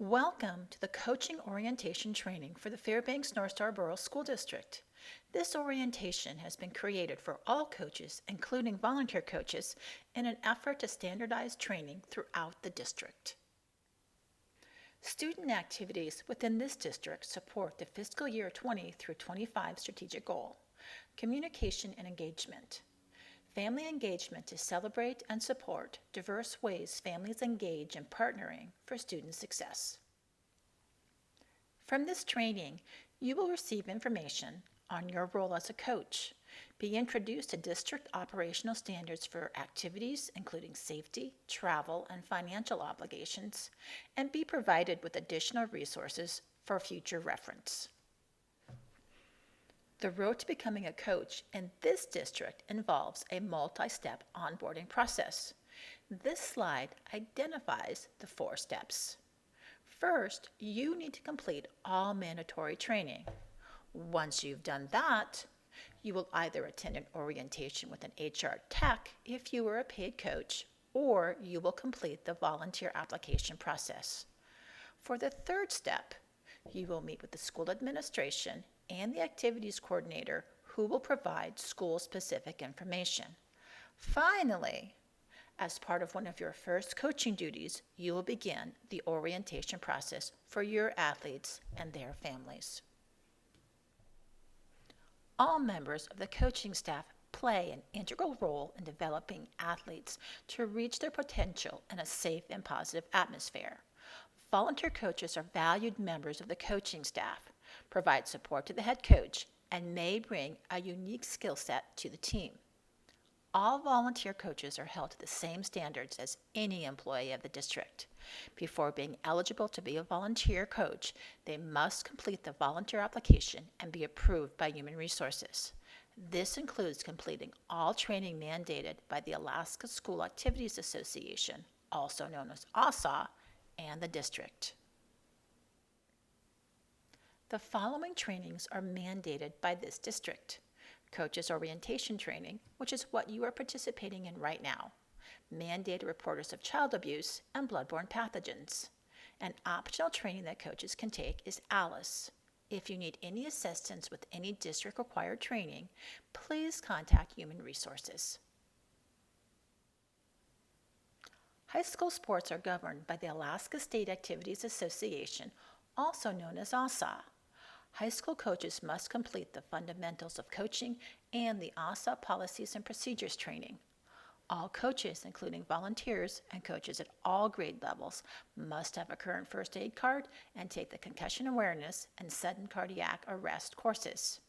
Welcome to the Coaching Orientation Training for the Fairbanks North Star Borough School District. This orientation has been created for all coaches, including volunteer coaches, in an effort to standardize training throughout the district. Student activities within this district support the fiscal year 20 through 25 strategic goal, communication and engagement. Family engagement to celebrate and support diverse ways families engage in partnering for student success. From this training, you will receive information on your role as a coach, be introduced to district operational standards for activities including safety, travel, and financial obligations, and be provided with additional resources for future reference. The road to becoming a coach in this district involves a multi-step onboarding process. This slide identifies the 4 steps. First, you need to complete all mandatory training. Once you've done that, you will either attend an orientation with an HR tech if you are a paid coach, or you will complete the volunteer application process. For the 3rd step, you will meet with the school administration and the activities coordinator who will provide school-specific information. Finally, as part of one of your first coaching duties, you will begin the orientation process for your athletes and their families. All members of the coaching staff play an integral role in developing athletes to reach their potential in a safe and positive atmosphere. Volunteer coaches are valued members of the coaching staff, provide support to the head coach, and may bring a unique skill set to the team. All volunteer coaches are held to the same standards as any employee of the district. Before being eligible to be a volunteer coach, they must complete the volunteer application and be approved by Human Resources. This includes completing all training mandated by the Alaska School Activities Association, also known as ASA, and the district. The following trainings are mandated by this district. Coaches Orientation Training, which is what you are participating in right now. Mandated Reporters of Child Abuse and Bloodborne Pathogens. An optional training that coaches can take is ALICE. If you need any assistance with any district-required training, please contact Human Resources. High school sports are governed by the Alaska State Activities Association, also known as ASA. High school coaches must complete the fundamentals of coaching and the ASA policies and procedures training. All coaches, including volunteers and coaches at all grade levels, must have a current first aid card and take the concussion awareness and sudden cardiac arrest courses.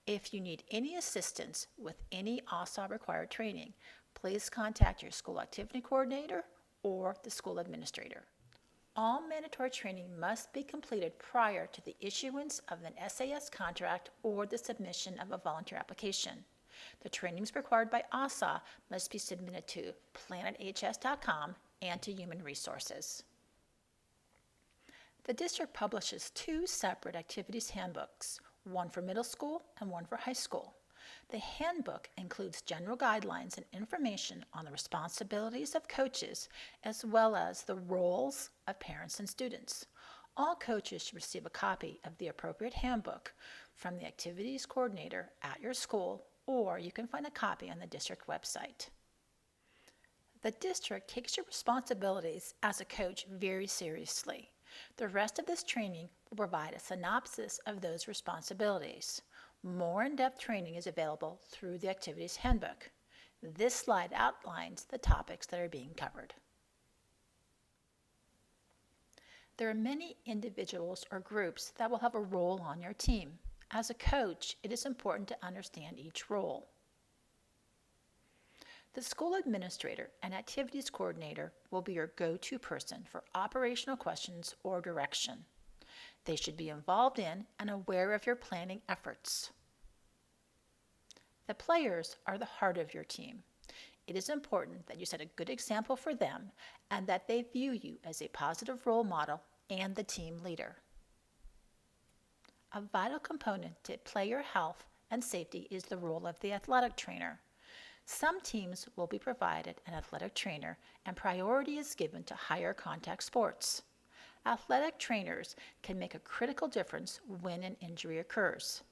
If you need any assistance with any ASA required training, please contact your school activity coordinator or the school administrator. All mandatory training must be completed prior to the issuance of an SAS contract or the submission of a volunteer application. The trainings required by ASA must be submitted to planeths.com and to Human Resources. The district publishes 2 separate activities handbooks, one for middle school and one for high school. The handbook includes general guidelines and information on the responsibilities of coaches as well as the roles of parents and students. All coaches should receive a copy of the appropriate handbook from the activities coordinator at your school, or you can find a copy on the district website. The district takes your responsibilities as a coach very seriously. The rest of this training will provide a synopsis of those responsibilities. More in-depth training is available through the Activities Handbook. This slide outlines the topics that are being covered. There are many individuals or groups that will have a role on your team. As a coach, it is important to understand each role. The school administrator and activities coordinator will be your go-to person for operational questions or direction. They should be involved in and aware of your planning efforts. The players are the heart of your team. It is important that you set a good example for them and that they view you as a positive role model and the team leader. A vital component to player health and safety is the role of the athletic trainer. Some teams will be provided an athletic trainer and priority is given to higher contact sports. Athletic trainers can make a critical difference when an injury occurs.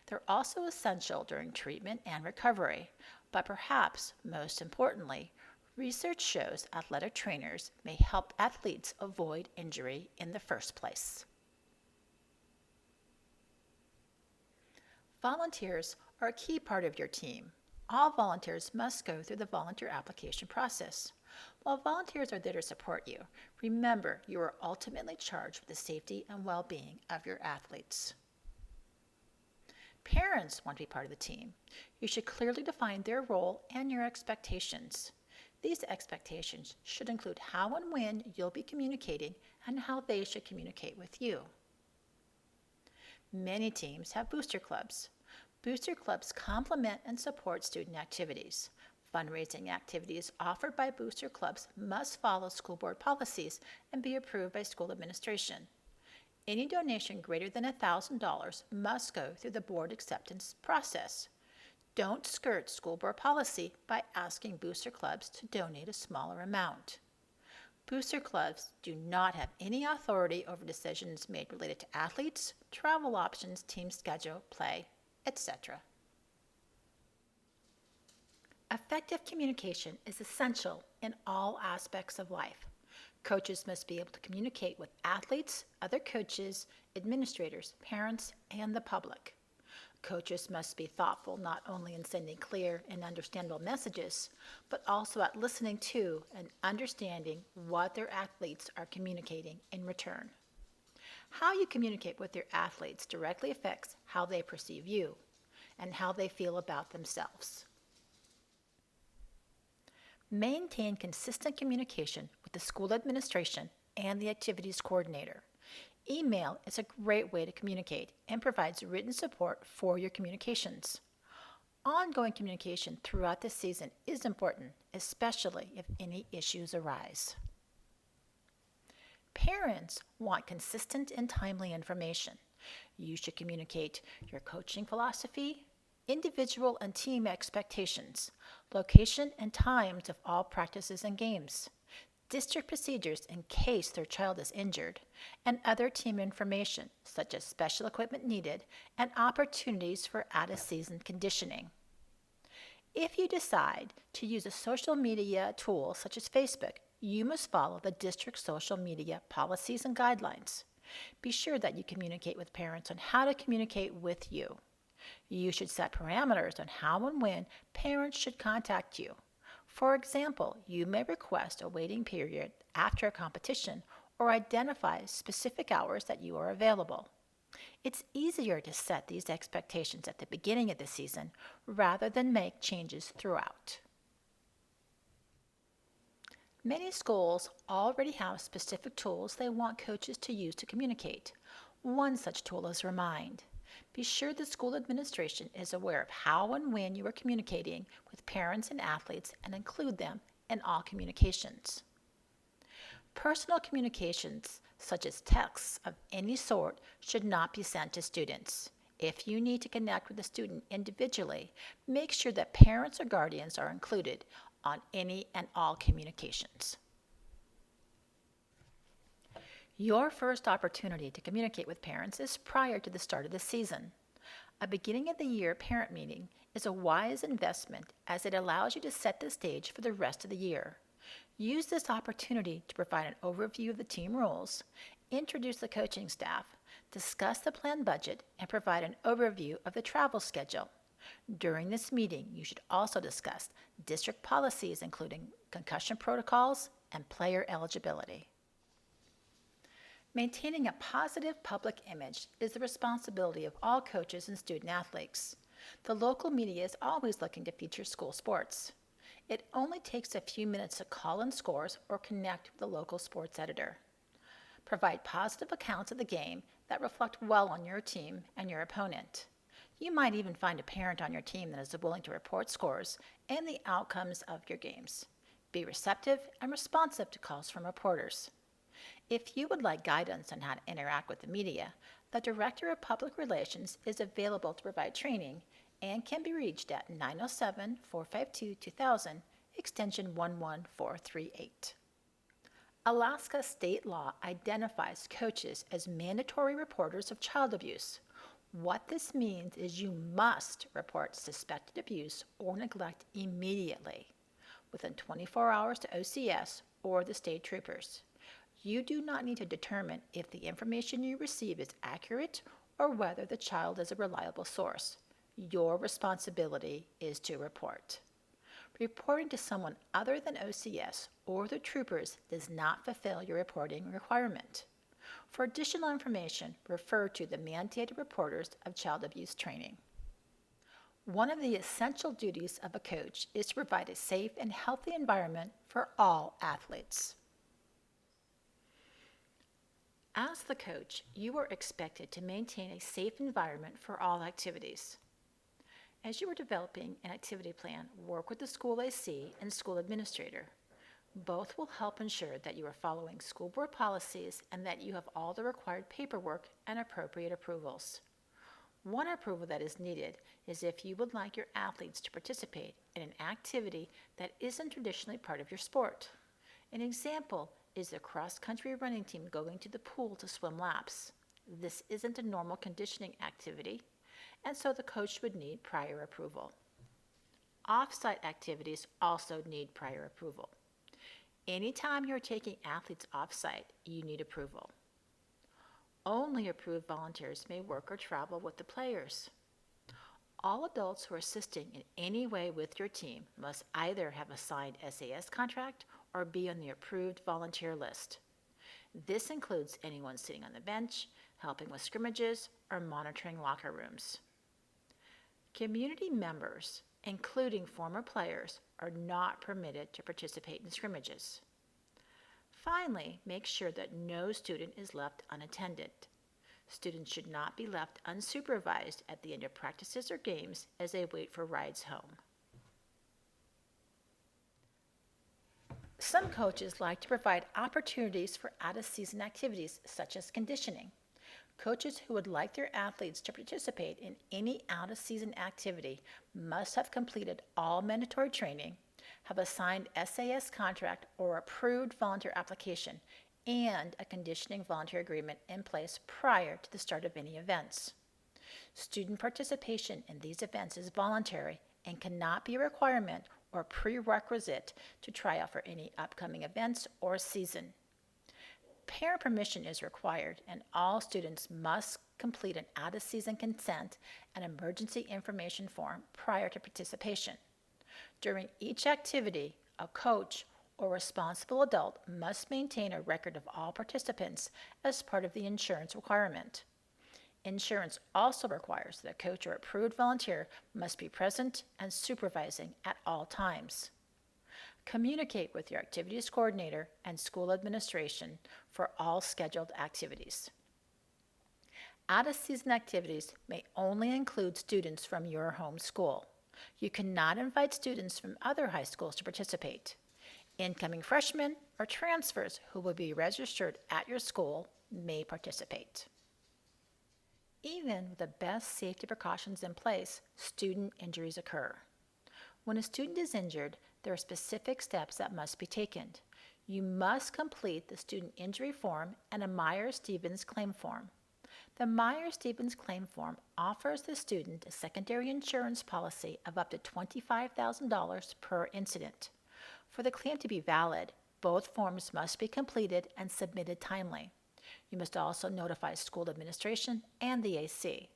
They're also essential during treatment and recovery, but perhaps most importantly, research shows athletic trainers may help athletes avoid injury in the first place. Volunteers are a key part of your team. All volunteers must go through the volunteer application process. While volunteers are there to support you, remember you are ultimately charged with the safety and well-being of your athletes. Parents want to be part of the team. You should clearly define their role and your expectations. These expectations should include how and when you'll be communicating and how they should communicate with you. Many teams have booster clubs. Booster clubs complement and support student activities. Fundraising activities offered by booster clubs must follow school board policies and be approved by school administration. Any donation greater than $1,000 must go through the board acceptance process. Don't skirt school board policy by asking booster clubs to donate a smaller amount. Booster clubs do not have any authority over decisions made related to athletes, travel options, team schedule, play, etc. Effective communication is essential in all aspects of life. Coaches must be able to communicate with athletes, other coaches, administrators, parents, and the public. Coaches must be thoughtful not only in sending clear and understandable messages, but also at listening to and understanding what their athletes are communicating in return. How you communicate with your athletes directly affects how they perceive you and how they feel about themselves. Maintain consistent communication with the school administration and the activities coordinator. Email is a great way to communicate and provides written support for your communications. Ongoing communication throughout the season is important, especially if any issues arise. Parents want consistent and timely information. You should communicate your coaching philosophy, individual and team expectations, location and times of all practices and games, district procedures in case their child is injured, and other team information such as special equipment needed and opportunities for out-of-season conditioning. If you decide to use a social media tool such as Facebook, you must follow the district social media policies and guidelines. Be sure that you communicate with parents on how to communicate with you. You should set parameters on how and when parents should contact you. For example, you may request a waiting period after a competition or identify specific hours that you are available. It's easier to set these expectations at the beginning of the season rather than make changes throughout. Many schools already have specific tools they want coaches to use to communicate. One such tool is Remind. Be sure the school administration is aware of how and when you are communicating with parents and athletes and include them in all communications. Personal communications, such as texts of any sort, should not be sent to students. If you need to connect with a student individually, make sure that parents or guardians are included on any and all communications. Your first opportunity to communicate with parents is prior to the start of the season. A beginning of the year parent meeting is a wise investment as it allows you to set the stage for the rest of the year. Use this opportunity to provide an overview of the team rules, introduce the coaching staff, discuss the planned budget, and provide an overview of the travel schedule. During this meeting, you should also discuss district policies including concussion protocols and player eligibility. Maintaining a positive public image is the responsibility of all coaches and student athletes. The local media is always looking to feature school sports. It only takes a few minutes to call in scores or connect with the local sports editor. Provide positive accounts of the game that reflect well on your team and your opponent. You might even find a parent on your team that is willing to report scores and the outcomes of your games. Be receptive and responsive to calls from reporters. If you would like guidance on how to interact with the media, the Director of Public Relations is available to provide training and can be reached at 907-452-2000, extension 11438. Alaska state law identifies coaches as mandatory reporters of child abuse. What this means is you must report suspected abuse or neglect immediately, within 24 hours to OCS or the state troopers. You do not need to determine if the information you receive is accurate or whether the child is a reliable source. Your responsibility is to report. Reporting to someone other than OCS or the troopers does not fulfill your reporting requirement. For additional information, refer to the mandated reporters of child abuse training. One of the essential duties of a coach is to provide a safe and healthy environment for all athletes. As the coach, you are expected to maintain a safe environment for all activities. As you are developing an activity plan, work with the school AC and school administrator. Both will help ensure that you are following school board policies and that you have all the required paperwork and appropriate approvals. One approval that is needed is if you would like your athletes to participate in an activity that isn't traditionally part of your sport. An example is the cross-country running team going to the pool to swim laps. This isn't a normal conditioning activity, and so the coach would need prior approval. Off-site activities also need prior approval. Anytime you're taking athletes off-site, you need approval. Only approved volunteers may work or travel with the players. All adults who are assisting in any way with your team must either have a signed SAS contract or be on the approved volunteer list. This includes anyone sitting on the bench, helping with scrimmages, or monitoring locker rooms. Community members, including former players, are not permitted to participate in scrimmages. Finally, make sure that no student is left unattended. Students should not be left unsupervised at the end of practices or games as they wait for rides home. Some coaches like to provide opportunities for out-of-season activities such as conditioning. Coaches who would like their athletes to participate in any out-of-season activity must have completed all mandatory training, have a signed SAS contract or approved volunteer application, and a conditioning volunteer agreement in place prior to the start of any events. Student participation in these events is voluntary and cannot be a requirement or prerequisite to try out for any upcoming events or season. Parent permission is required, and all students must complete an out-of-season consent and emergency information form prior to participation. During each activity, a coach or responsible adult must maintain a record of all participants as part of the insurance requirement. Insurance also requires that a coach or approved volunteer must be present and supervising at all times. Communicate with your activities coordinator and school administration for all scheduled activities. Out-of-season activities may only include students from your home school. You cannot invite students from other high schools to participate. Incoming freshmen or transfers who will be registered at your school may participate. Even with the best safety precautions in place, student injuries occur. When a student is injured, there are specific steps that must be taken. You must complete the student injury form and a Myers-Stevens claim form. The Myers-Stevens claim form offers the student a secondary insurance policy of up to $25,000 per incident. For the claim to be valid, both forms must be completed and submitted timely. You must also notify school administration and the AC.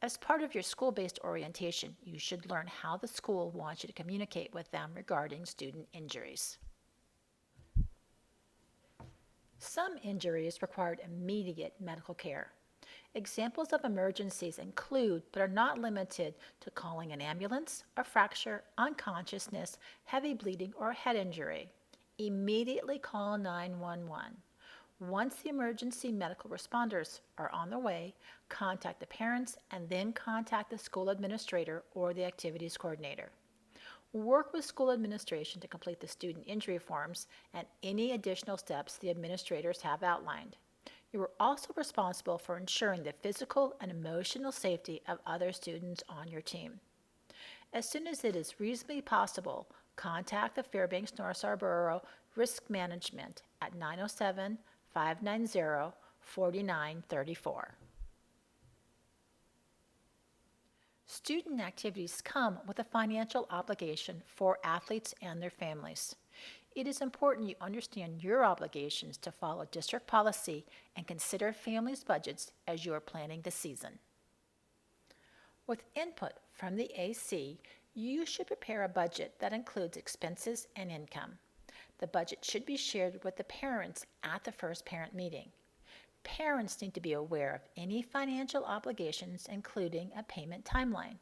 As part of your school-based orientation, you should learn how the school wants you to communicate with them regarding student injuries. Some injuries required immediate medical care. Examples of emergencies include, but are not limited to, calling an ambulance, a fracture, unconsciousness, heavy bleeding, or a head injury. Immediately call 911. Once the emergency medical responders are on their way, contact the parents and then contact the school administrator or the activities coordinator. Work with school administration to complete the student injury forms and any additional steps the administrators have outlined. You are also responsible for ensuring the physical and emotional safety of other students on your team. As soon as it is reasonably possible, contact the Fairbanks North Scarborough Risk Management at 907-590-4934. Student activities come with a financial obligation for athletes and their families. It is important you understand your obligations to follow district policy and consider families' budgets as you are planning the season. With input from the AC, you should prepare a budget that includes expenses and income. The budget should be shared with the parents at the first parent meeting. Parents need to be aware of any financial obligations, including a payment timeline.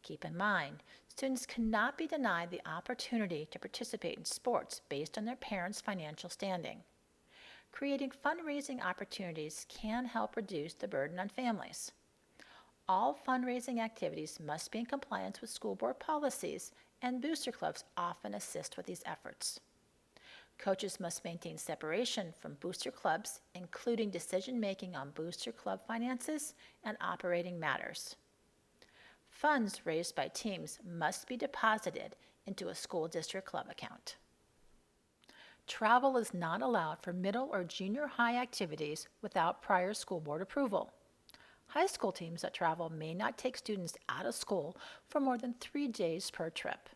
Keep in mind, students cannot be denied the opportunity to participate in sports based on their parents' financial standing. Creating fundraising opportunities can help reduce the burden on families. All fundraising activities must be in compliance with school board policies, and booster clubs often assist with these efforts. Coaches must maintain separation from booster clubs, including decision-making on booster club finances and operating matters. Funds raised by teams must be deposited into a school district club account. Travel is not allowed for middle or junior high activities without prior school board approval. High school teams that travel may not take students out of school for more than 3 days per trip.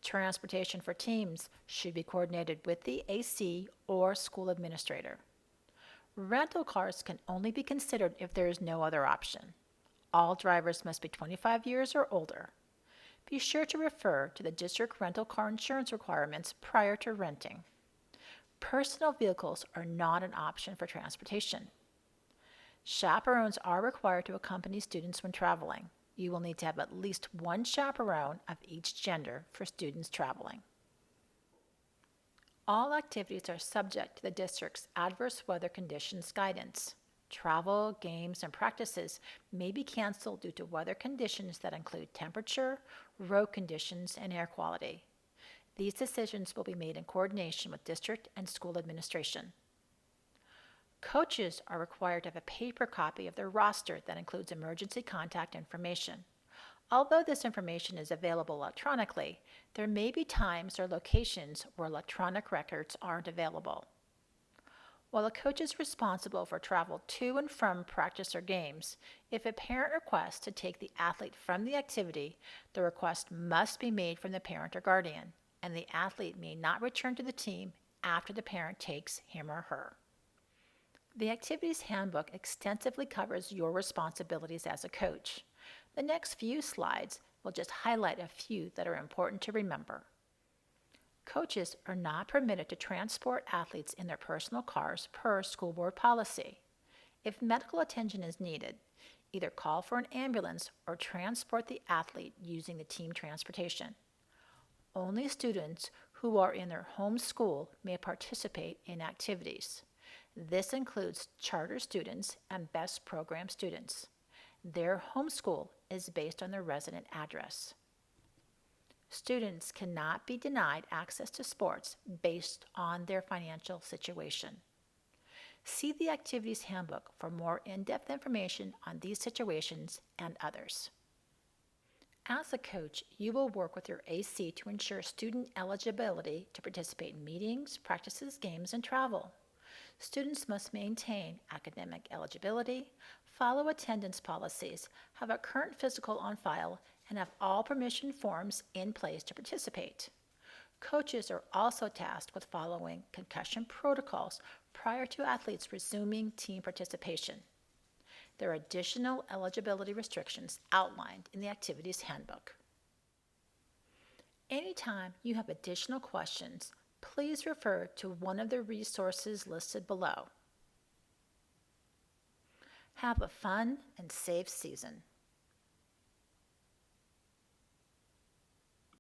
Transportation for teams should be coordinated with the AC or school administrator. Rental cars can only be considered if there is no other option. All drivers must be 25 years or older. Be sure to refer to the district rental car insurance requirements prior to renting. Personal vehicles are not an option for transportation. Chaperones are required to accompany students when traveling. You will need to have at least one chaperone of each gender for students traveling. All activities are subject to the district's adverse weather conditions guidance. Travel, games, and practices may be canceled due to weather conditions that include temperature, road conditions, and air quality. These decisions will be made in coordination with district and school administration. Coaches are required to have a paper copy of their roster that includes emergency contact information. Although this information is available electronically, there may be times or locations where electronic records aren't available. While a coach is responsible for travel to and from practice or games, if a parent requests to take the athlete from the activity, the request must be made from the parent or guardian, and the athlete may not return to the team after the parent takes him or her. The Activities Handbook extensively covers your responsibilities as a coach. The next few slides will just highlight a few that are important to remember. Coaches are not permitted to transport athletes in their personal cars per school board policy. If medical attention is needed, either call for an ambulance or transport the athlete using the team transportation. Only students who are in their home school may participate in activities. This includes charter students and BEST program students. Their home school is based on their resident address. Students cannot be denied access to sports based on their financial situation. See the Activities Handbook for more in-depth information on these situations and others. As a coach, you will work with your AC to ensure student eligibility to participate in meetings, practices, games, and travel. Students must maintain academic eligibility, follow attendance policies, have a current physical on file, and have all permission forms in place to participate. Coaches are also tasked with following concussion protocols prior to athletes resuming team participation. There are additional eligibility restrictions outlined in the Activities Handbook. Anytime you have additional questions, please refer to one of the resources listed below. Have a fun and safe season.